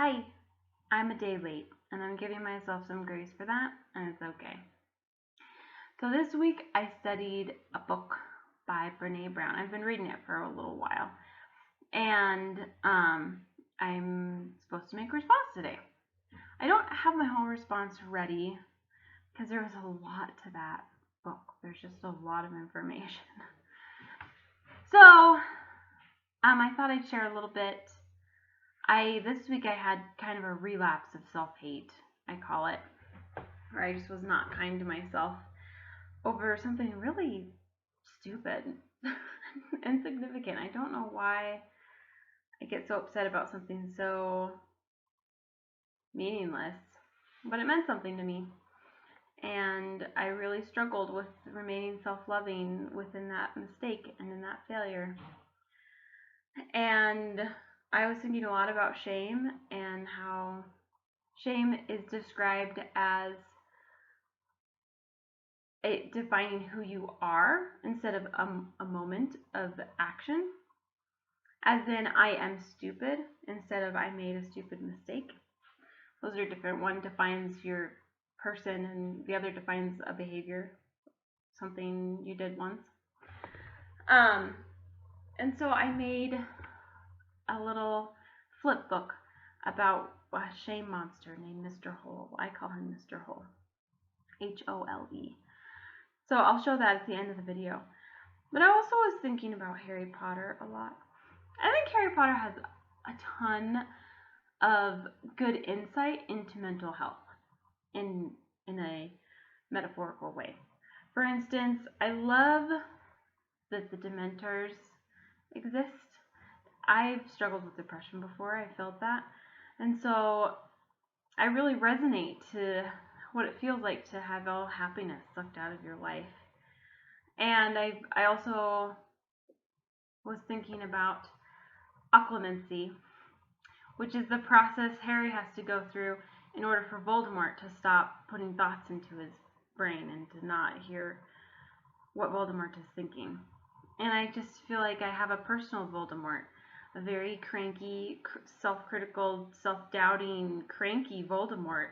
Hi, I'm a day late, and I'm giving myself some grace for that, and it's okay. So this week I studied a book by Brene Brown. I've been reading it for a little while, and I'm supposed to make a response today. I don't have my whole response ready because there was a lot to that book. There's just a lot of information. So I thought I'd share a little bit. This week I had kind of a relapse of self-hate, I call it, where I just was not kind to myself over something really stupid, insignificant. I don't know why I get so upset about something so meaningless, but it meant something to me. And I really struggled with remaining self-loving within that mistake and in that failure. And I was thinking a lot about shame and how shame is described as defining who you are instead of a moment of action. As in, I am stupid instead of I made a stupid mistake. Those are different. One defines your person and the other defines a behavior, something you did once. And so I made a little flip book about a shame monster named Mr. Hole. I call him Mr. Hole. Hole. So I'll show that at the end of the video. But I also was thinking about Harry Potter a lot. I think Harry Potter has a ton of good insight into mental health in a metaphorical way. For instance, I love that the Dementors exist. I've struggled with depression before, I felt that. And so I really resonate to what it feels like to have all happiness sucked out of your life. And I also was thinking about occlumency, which is the process Harry has to go through in order for Voldemort to stop putting thoughts into his brain and to not hear what Voldemort is thinking. And I just feel like I have a personal Voldemort, a very cranky, self-critical, self-doubting, cranky Voldemort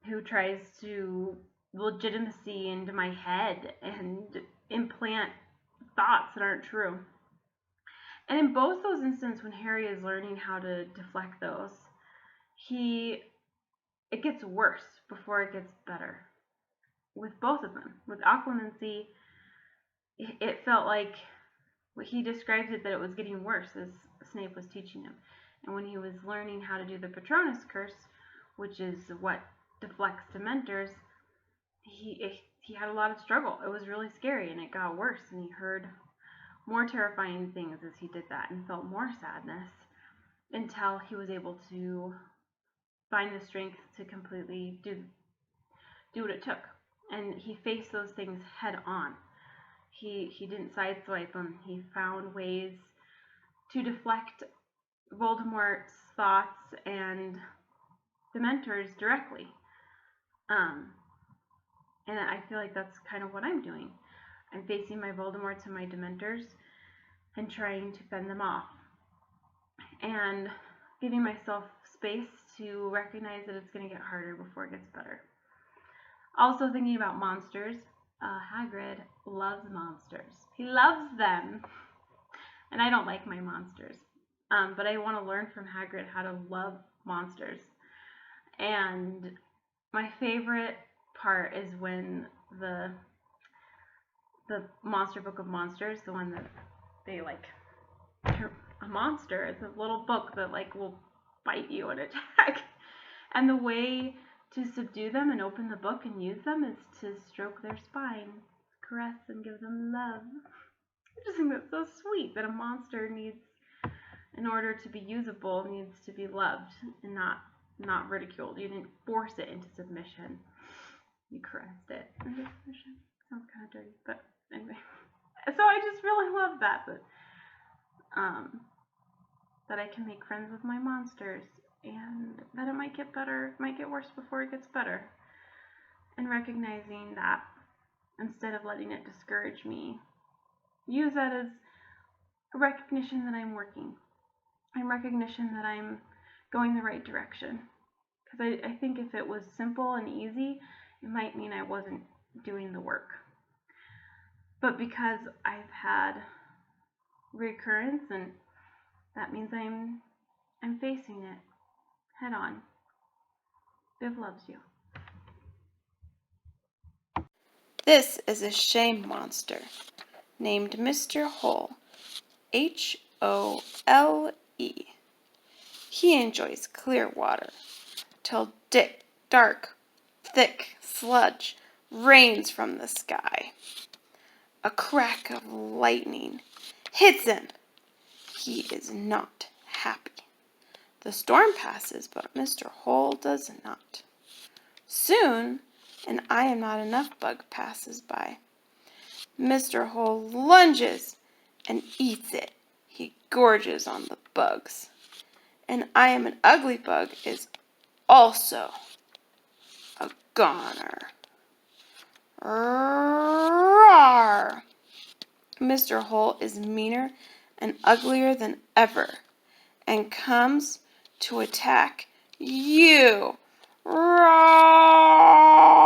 who tries to legitimacy into my head and implant thoughts that aren't true. And in both those instances, when Harry is learning how to deflect those, it gets worse before it gets better. With both of them. With occlumency, it felt like he described it that it was getting worse as Snape was teaching him. And when he was learning how to do the Patronus curse, which is what deflects Dementors, he had a lot of struggle. It was really scary, and it got worse, and he heard more terrifying things as he did that and felt more sadness until he was able to find the strength to completely do what it took. And he faced those things head on. He didn't sideswipe them. He found ways to deflect Voldemort's thoughts and Dementors directly. And I feel like that's kind of what I'm doing. I'm facing my Voldemorts and my Dementors and trying to fend them off. And giving myself space to recognize that it's going to get harder before it gets better. Also thinking about monsters. Hagrid loves monsters. He loves them. And I don't like my monsters. But I want to learn from Hagrid how to love monsters. And my favorite part is when the Monster Book of Monsters, the one that they like, a monster. It's a little book that like will bite you and attack. And the way to subdue them and open the book and use them is to stroke their spine, caress and give them love. I just think that's so sweet that a monster needs, in order to be usable, needs to be loved and not ridiculed. You didn't force it into submission. You caressed it into submission. Sounds kind of dirty, but anyway. So I just really love that I can make friends with my monsters, and that it might get better, might get worse before it gets better. And recognizing that instead of letting it discourage me, use that as a recognition that I'm working, and recognition that I'm going the right direction. Because I think if it was simple and easy, it might mean I wasn't doing the work. But because I've had recurrence, and that means I'm facing it head on. Viv loves you. This is a shame monster named Mr. Hole, Hole. He enjoys clear water till dark, thick sludge rains from the sky. A crack of lightning hits him. He is not happy. The storm passes, but Mr. Hole does not. Soon, an I am not enough bug passes by. Mr. Hole lunges and eats it. He gorges on the bugs. And I am an ugly bug is also a goner. Roar! Mr. Hole is meaner and uglier than ever and comes to attack you. Roar!